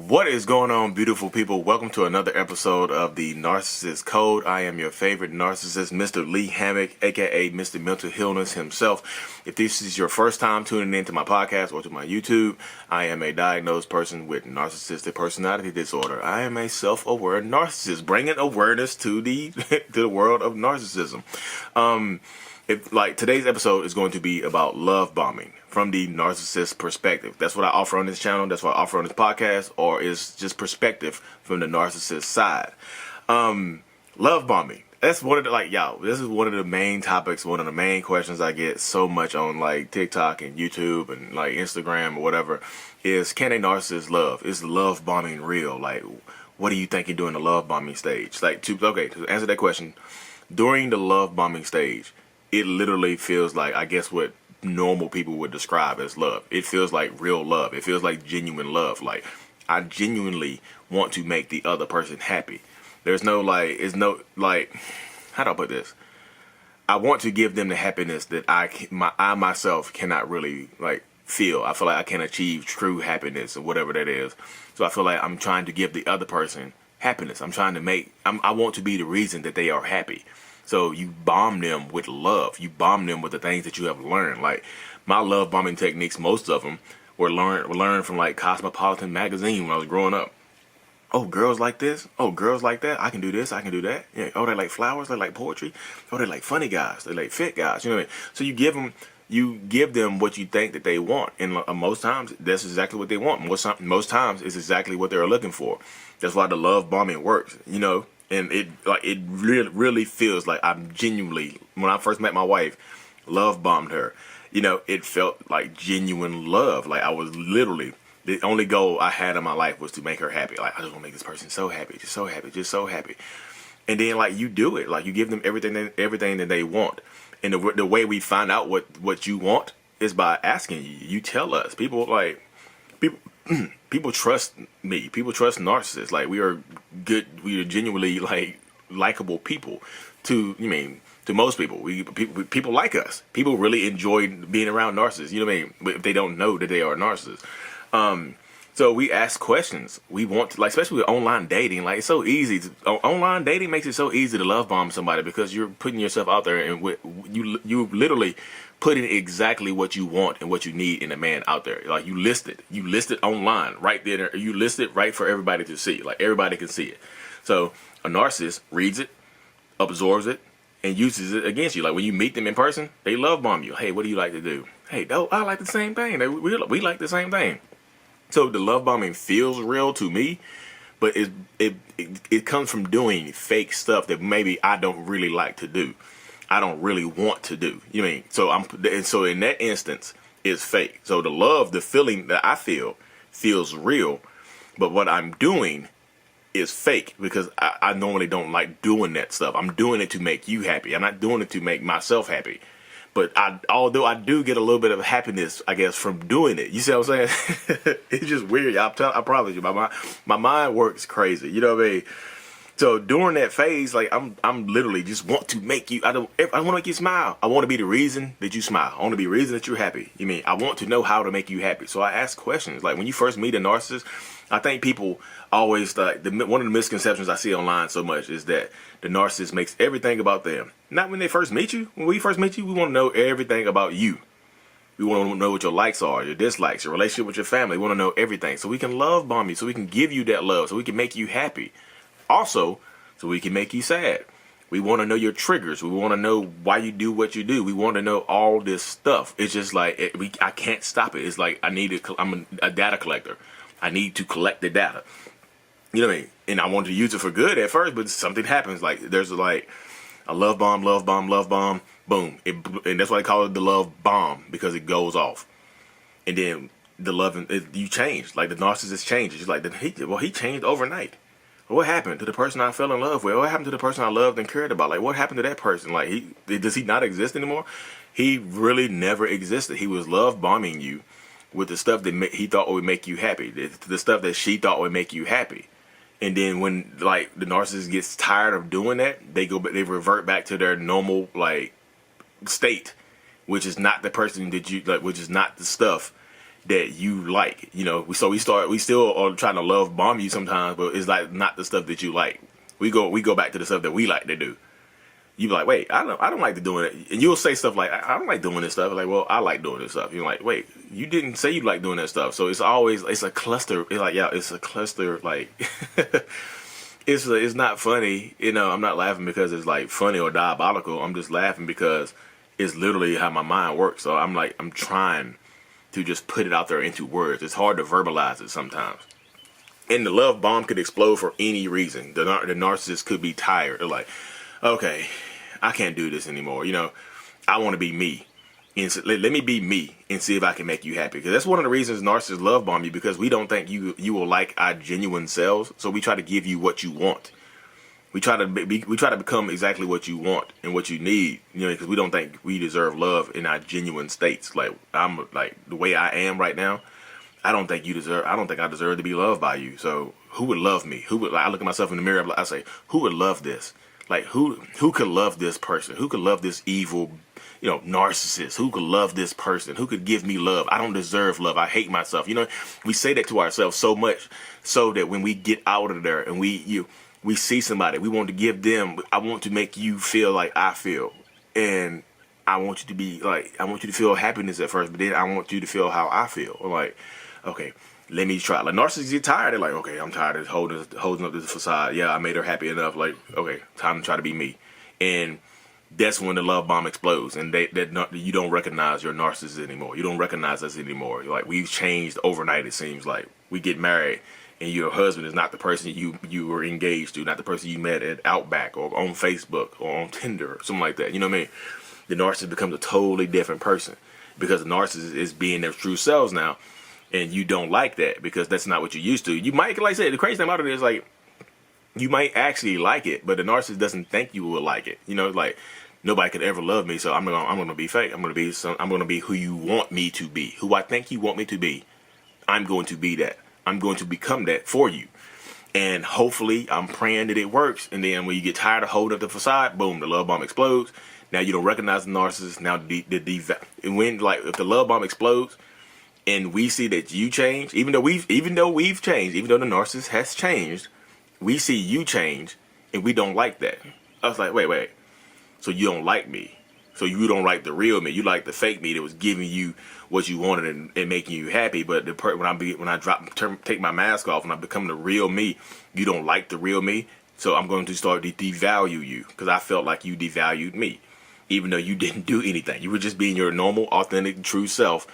What is going on, beautiful people? Welcome to another episode of the Narcissist Code. I am your favorite narcissist, Mr. Lee Hammock, aka Mr. Mental Illness himself. If this is your first time tuning into my podcast or to my YouTube, I am a diagnosed person with narcissistic personality disorder. I am a self-aware narcissist, bringing awareness to the to the world of narcissism. Today's episode is going to be about love bombing from the narcissist perspective. That's what I offer on this channel. That's what I offer on this podcast, or is just perspective from the narcissist side. Love bombing. That's one of the, this is one of the main topics, one of the main questions I get so much on like TikTok and YouTube and like Instagram or whatever is, can a narcissist love? Is love bombing real? Like, what do you think you do in the love bombing stage? To answer that question, during the love bombing stage, it literally feels like, I guess, what normal people would describe as love. It feels like real love. It feels like genuine love. Like, I genuinely want to make the other person happy. There's no how do I put this? I want to give them the happiness that I myself cannot really feel. I feel like I can't achieve true happiness or whatever that is. So I feel like I'm trying to give the other person happiness. I want to be the reason that they are happy. So you bomb them with love. You bomb them with the things that you have learned. Like, my love bombing techniques, most of them were learned from like Cosmopolitan magazine when I was growing up. Oh, girls like this. Oh, girls like that. I can do this. I can do that. Yeah. Oh, they like flowers. They like poetry. Oh, they like funny guys. They like fit guys. You know what I mean? So you give them what you think that they want, and most times that's exactly what they want. Most times it's exactly what they're looking for. That's why the love bombing works. You know. And it really feels like I'm genuinely, when I first met my wife, love bombed her. You know, it felt like genuine love. Like, I was literally, the only goal I had in my life was to make her happy. Like, I just want to make this person so happy, just so happy, just so happy. And then you do it. Like, you give them everything that they want. And the way we find out what you want is by asking you. You tell us. People trust me. People trust narcissists. Like, we are good. We are genuinely likable people to most people. People like us. People really enjoy being around narcissists. You know what I mean? But if they don't know that they are narcissists. So we ask questions. We want to, especially with online dating. Like, it's so easy. Online dating makes it so easy to love bomb somebody because you're putting yourself out there and you literally putting exactly what you want and what you need in a man out there. Like, you list it online right there. You list it right for everybody to see. Like, everybody can see it. So a narcissist reads it, absorbs it, and uses it against you. Like, when you meet them in person, they love bomb you. Hey, what do you like to do? Hey, I like the same thing. We like the same thing. So the love bombing feels real to me, but it comes from doing fake stuff that maybe I don't really like to do. I don't really want to do. You know what I mean? So in that instance, it's fake. So the feeling that I feel feels real, but what I'm doing is fake because I normally don't like doing that stuff. I'm doing it to make you happy. I'm not doing it to make myself happy. But although I do get a little bit of happiness, I guess, from doing it. You see what I'm saying? It's just weird. I promise you, my mind works crazy. You know what I mean? So during that phase, I'm literally just want to make you. I want to make you smile. I want to be the reason that you smile. I want to be the reason that you're happy. You mean I want to know how to make you happy. So I ask questions. Like, when you first meet a narcissist, I think people always one of the misconceptions I see online so much is that the narcissist makes everything about them. Not when they first meet you. When we first meet you, we want to know everything about you. We want to know what your likes are, your dislikes, your relationship with your family. We want to know everything so we can love bomb you, so we can give you that love, so we can make you happy. Also, so we can make you sad. We want to know your triggers. We want to know why you do what you do. We want to know all this stuff. It's just like, I can't stop it. It's like I'm a data collector. I need to collect the data. You know what I mean? And I wanted to use it for good at first, but something happens. Like, there's a love bomb, boom. And that's why they call it the love bomb, because it goes off. And then you change. Like, the narcissist changes. It's like, he changed overnight. What happened to the person I fell in love with? What happened to the person I loved and cared about? Like, what happened to that person? Like, does he not exist anymore? He really never existed. He was love bombing you with the stuff that he thought would make you happy, the stuff that she thought would make you happy. And then when the narcissist gets tired of doing that, they revert back to their normal state, which is not the person that you which is not the stuff that you like. You know, we still are trying to love bomb you sometimes, but it's like not the stuff that you like. We go back to the stuff that we like to do. You be like, wait, I don't like to doing it, and you'll say stuff like, I don't like doing this stuff. Like, well, I like doing this stuff. You're like, wait, you didn't say you like doing that stuff. So it's a cluster. It's like, yeah, it's a cluster. Like, it's not funny. You know, I'm not laughing because it's like funny or diabolical. I'm just laughing because it's literally how my mind works. So I'm trying to just put it out there into words. It's hard to verbalize it sometimes. And the love bomb could explode for any reason. The narcissist could be tired. They're like, okay, I can't do this anymore. You know, I want to be me. And so let me be me and see if I can make you happy. Because that's one of the reasons narcissists love bomb you, because we don't think you will like our genuine selves. So we try to give you what you want. We try to become exactly what you want and what you need. You know, because we don't think we deserve love in our genuine states. Like, I'm like the way I am right now. I don't think I deserve to be loved by you. So who would love me? I look at myself in the mirror. I say, who would love this? Like, who could love this person? Who could love this evil, you know, narcissist? Who could love this person? Who could give me love? I don't deserve love. I hate myself. You know, we say that to ourselves so much so that when we get out of there and we see somebody, we want to give them, I want to make you feel like I feel. And I want you to be like, I want you to feel happiness at first, but then I want you to feel how I feel. I'm like, okay, let me try. Like, narcissists get tired. They're like, okay, I'm tired of holding up this facade. Yeah, I made her happy enough. Like, okay, time to try to be me. And that's when the love bomb explodes, and you don't recognize your narcissist anymore. You don't recognize us anymore. Like, we've changed overnight. It seems like we get married, and your husband is not the person you were engaged to, not the person you met at Outback or on Facebook or on Tinder or something like that. You know what I mean? The narcissist becomes a totally different person because the narcissist is being their true selves now. And you don't like that because that's not what you're used to. You might, like I said, the crazy thing about it is, like, you might actually like it, but the narcissist doesn't think you will like it. You know, like, nobody could ever love me, so I'm gonna be fake. I'm gonna be who you want me to be, who I think you want me to be. I'm going to be that. I'm going to become that for you. And hopefully, I'm praying that it works. And then when you get tired of holding up the facade, boom, the love bomb explodes. Now you don't recognize the narcissist. Now if the love bomb explodes, and we see that you change, even though we've changed, even though the narcissist has changed, we see you change, and we don't like that. I was like, wait. So you don't like me. So you don't like the real me. You like the fake me that was giving you what you wanted and making you happy. But when I take my mask off and I become the real me, you don't like the real me. So I'm going to start to devalue you because I felt like you devalued me, even though you didn't do anything. You were just being your normal, authentic, true self.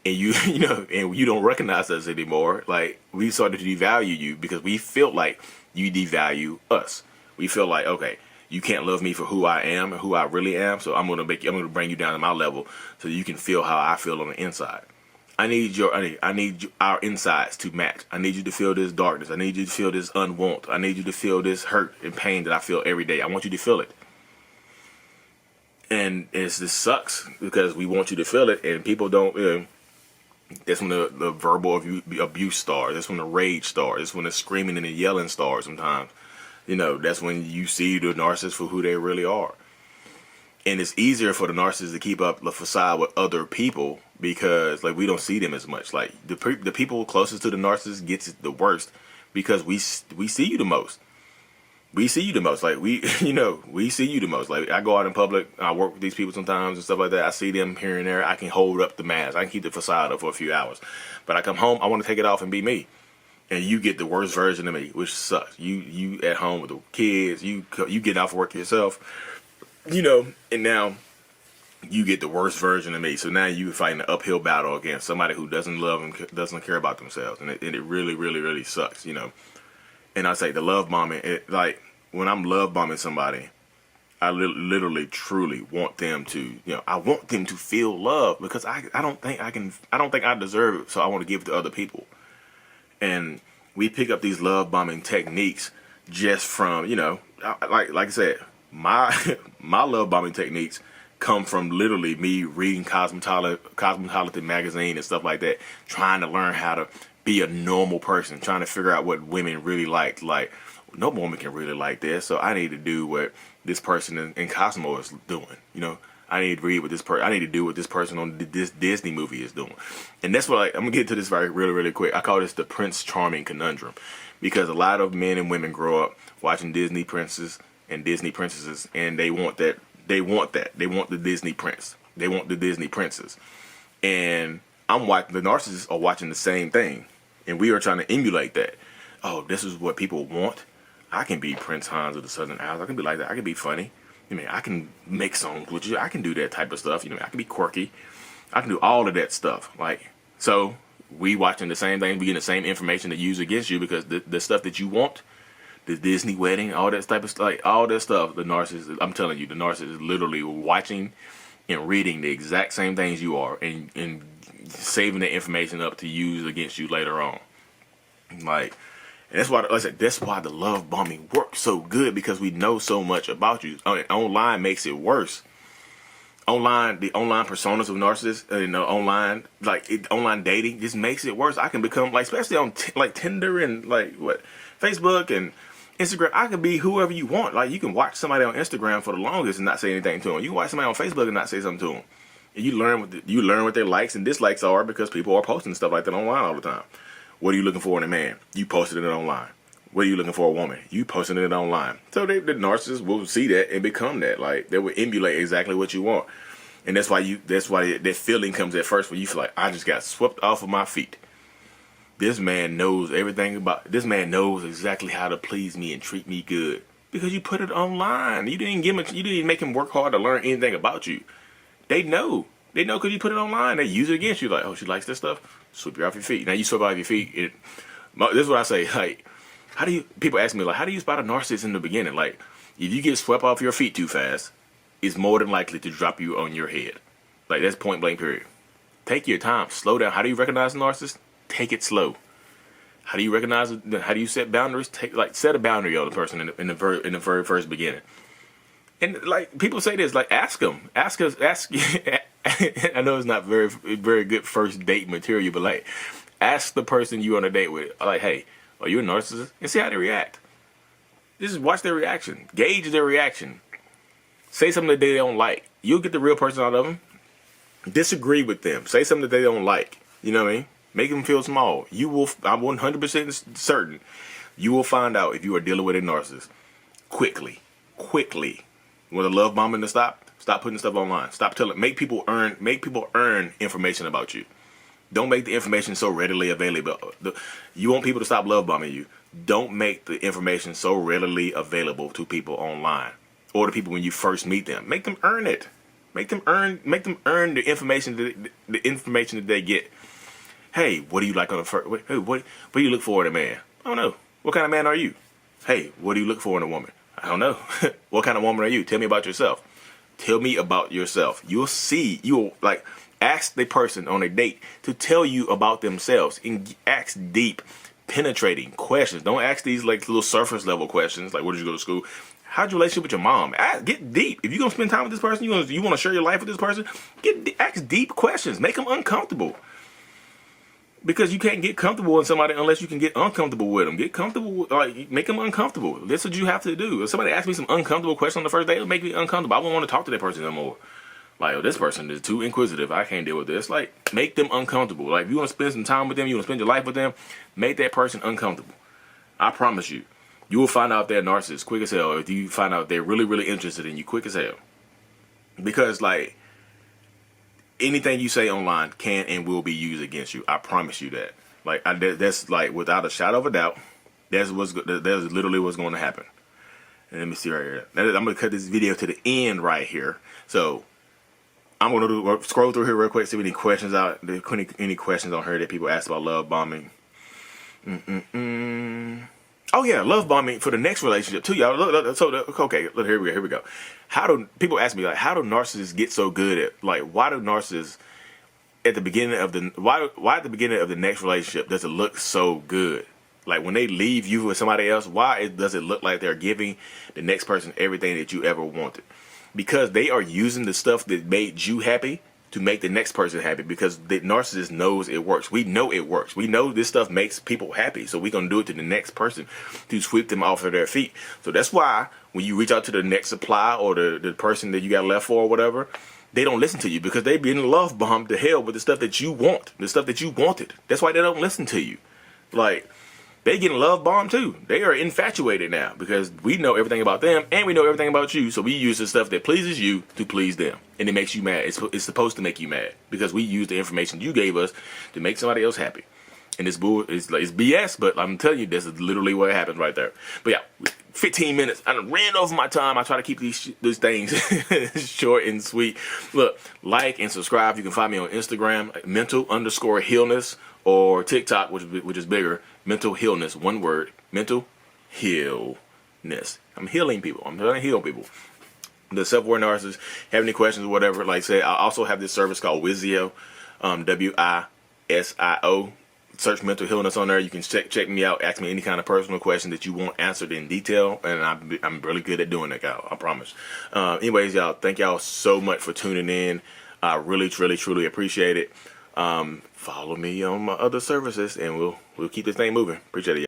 And and you don't recognize us anymore. Like, we started to devalue you because we feel like you devalue us. We feel like, okay, you can't love me for who I am and who I really am. So I'm gonna bring you down to my level so you can feel how I feel on the inside. I need our insides to match. I need you to feel this darkness. I need you to feel this unwant. I need you to feel this hurt and pain that I feel every day. I want you to feel it. And this sucks because we want you to feel it, and people don't. That's when the verbal abuse starts. That's when the rage starts. That's when the screaming and the yelling starts sometimes. You know, that's when you see the narcissist for who they really are. And it's easier for the narcissist to keep up the facade with other people because, like, we don't see them as much. Like, the people closest to the narcissist gets it the worst because we see you the most. We see you the most. Like, we see you the most. Like, I go out in public, I work with these people sometimes and stuff like that. I see them here and there. I can hold up the mask. I can keep the facade up for a few hours. But I come home, I want to take it off and be me. And you get the worst version of me, which sucks. You at home with the kids. You get off work yourself. You know, and now you get the worst version of me. So now you fighting an uphill battle against somebody who doesn't love and doesn't care about themselves. And it really, really, really sucks, you know. And I say the love bombing, like, when I'm love bombing somebody, I literally, truly want them to, I want them to feel love because I don't think I deserve it. So I want to give it to other people. And we pick up these love bombing techniques just from, like I said, my love bombing techniques come from literally me reading Cosmopolitan magazine and stuff like that, trying to learn how to be a normal person, trying to figure out what women really like. Like, no woman can really like this, so I need to do what this person in Cosmo is doing. I need to read what this I need to do what this person on this Disney movie is doing. And that's what I'm gonna get to this really quick. I call this the Prince Charming conundrum, because a lot of men and women grow up watching Disney princes and Disney princesses, and they want that. They want the Disney prince. They want the Disney princess. And I'm watching, the narcissists are watching the same thing, and we are trying to emulate that. Oh, this is what people want. I can be Prince Hans of the Southern Isles. I can be like that. I can be funny. I mean, I can make songs with you. I can do that type of stuff. I can be quirky. I can do all of that stuff. Like, so we watching the same thing. We getting the same information to use against you, because the stuff that you want, the Disney wedding, all that type of stuff, like all that stuff, the narcissist, I'm telling you, the narcissist is literally watching and reading the exact same things you are, and saving the information up to use against you later on. Like, and that's why, like I said, that's why the love bombing works so good, because we know so much about you. Online makes it worse. The online personas of narcissists, online, online dating just makes it worse. I can become, like, especially on Tinder and Facebook and Instagram, I can be whoever you want. Like, you can watch somebody on Instagram for the longest and not say anything to them. You can watch somebody on Facebook and not say something to them. And you learn what their likes and dislikes are, because people are posting stuff like that online all the time. What are you looking for in a man? You posted it online. What are you looking for a woman? You posting it online. So the narcissists will see that and become that. Like, they will emulate exactly what you want. And that's why that feeling comes at first, where you feel like, I just got swept off of my feet. This man knows everything this man knows exactly how to please me and treat me good, because you put it online. You didn't make him work hard to learn anything about you. They know because you put it online. They use it against you. Like, oh, she likes this stuff. Sweep you off your feet. Now you sweep off your feet. This is what I say. Like, people ask me, like, how do you spot a narcissist in the beginning? Like, if you get swept off your feet too fast, it's more than likely to drop you on your head. Like, that's point blank period. Take your time. Slow down. How do you recognize a narcissist? Take it slow. How do you recognize it? How do you set boundaries? Set a boundary on the person in the very first beginning. And like, people say this, like, ask them. Ask. I know it's not very, very good first date material, but like, ask the person you're on a date with, like, hey, are you a narcissist? And see how they react. Just watch their reaction. Gauge their reaction. Say something that they don't like. You'll get the real person out of them. Disagree with them. Say something that they don't like. You know what I mean? Make them feel small. I'm 100% certain you will find out if you are dealing with a narcissist quickly. You want the love bombing to stop? Stop putting stuff online. Make people earn information about you. Don't make the information so readily available. You want people to stop love bombing you. Don't make the information so readily available to people online, or to people when you first meet them. Make them earn it. Make them earn the information that they get. Hey, what do you like on the first? Hey, what do you look for in a man? I don't know. What kind of man are you? Hey, what do you look for in a woman? I don't know. What kind of woman are you? Tell me about yourself. Tell me about yourself. You'll like, ask the person on a date to tell you about themselves, and ask deep, penetrating questions. Don't ask these like little surface level questions like, where did you go to school? How's your relationship with your mom? Get deep. If you're gonna spend time with this person, you want to share your life with this person, ask deep questions. Make them uncomfortable. Because you can't get comfortable with somebody unless you can get uncomfortable with them. Get comfortable, like, make them uncomfortable. That's what you have to do. If somebody asks me some uncomfortable question on the first date, it'll make me uncomfortable. I won't want to talk to that person no more. Like, oh, this person is too inquisitive. I can't deal with this. Like, make them uncomfortable. Like, if you want to spend some time with them, you want to spend your life with them, make that person uncomfortable. I promise you. You will find out they're narcissists quick as hell if you find out they're really, really interested in you quick as hell. Because, like, anything you say online can and will be used against you. I promise you that. Like, that's like, without a shadow of a doubt, that's literally what's going to happen. And let me see right here. I'm going to cut this video to the end right here. So I'm going to scroll through here real quick, see if any questions any questions on here that people ask about love bombing. Oh yeah, love bombing for the next relationship too, y'all. Okay, look, here we go. How do people ask me, like, how do narcissists get so good at, like, why do narcissists at the beginning of why at the beginning of the next relationship does it look so good? Like, when they leave you with somebody else, why does it look like they're giving the next person everything that you ever wanted? Because they are using the stuff that made you happy to make the next person happy, because the narcissist knows it works. We know it works. We know this stuff makes people happy, so we're going to do it to the next person to sweep them off of their feet. So that's why when you reach out to the next supply or the person that you got left for or whatever, they don't listen to you because they've been love bombed to hell with the stuff that you want, the stuff that you wanted. That's why they don't listen to you. Like, they getting love bombed too. They are infatuated now because we know everything about them and we know everything about you. So we use the stuff that pleases you to please them, and it makes you mad. It's supposed to make you mad because we use the information you gave us to make somebody else happy. And this bull is like, it's BS, but I'm telling you, this is literally what happens right there. But yeah, 15 minutes. I done ran over my time. I try to keep these things short and sweet. Look, like and subscribe. You can find me on Instagram, mental_healness, or TikTok, which is bigger, mental healness, one word, mental healness. I'm healing people. I'm trying to heal people. The self-aware narcissist. Have any questions or whatever? Like I said, I also have this service called Wizio, WISIO. Search mental healness on there. You can check me out. Ask me any kind of personal question that you want answered in detail, and I'm really good at doing that, y'all. I promise. Anyways, y'all, thank y'all so much for tuning in. I really, truly appreciate it. Follow me on my other services, and we'll keep this thing moving. Appreciate it, y'all.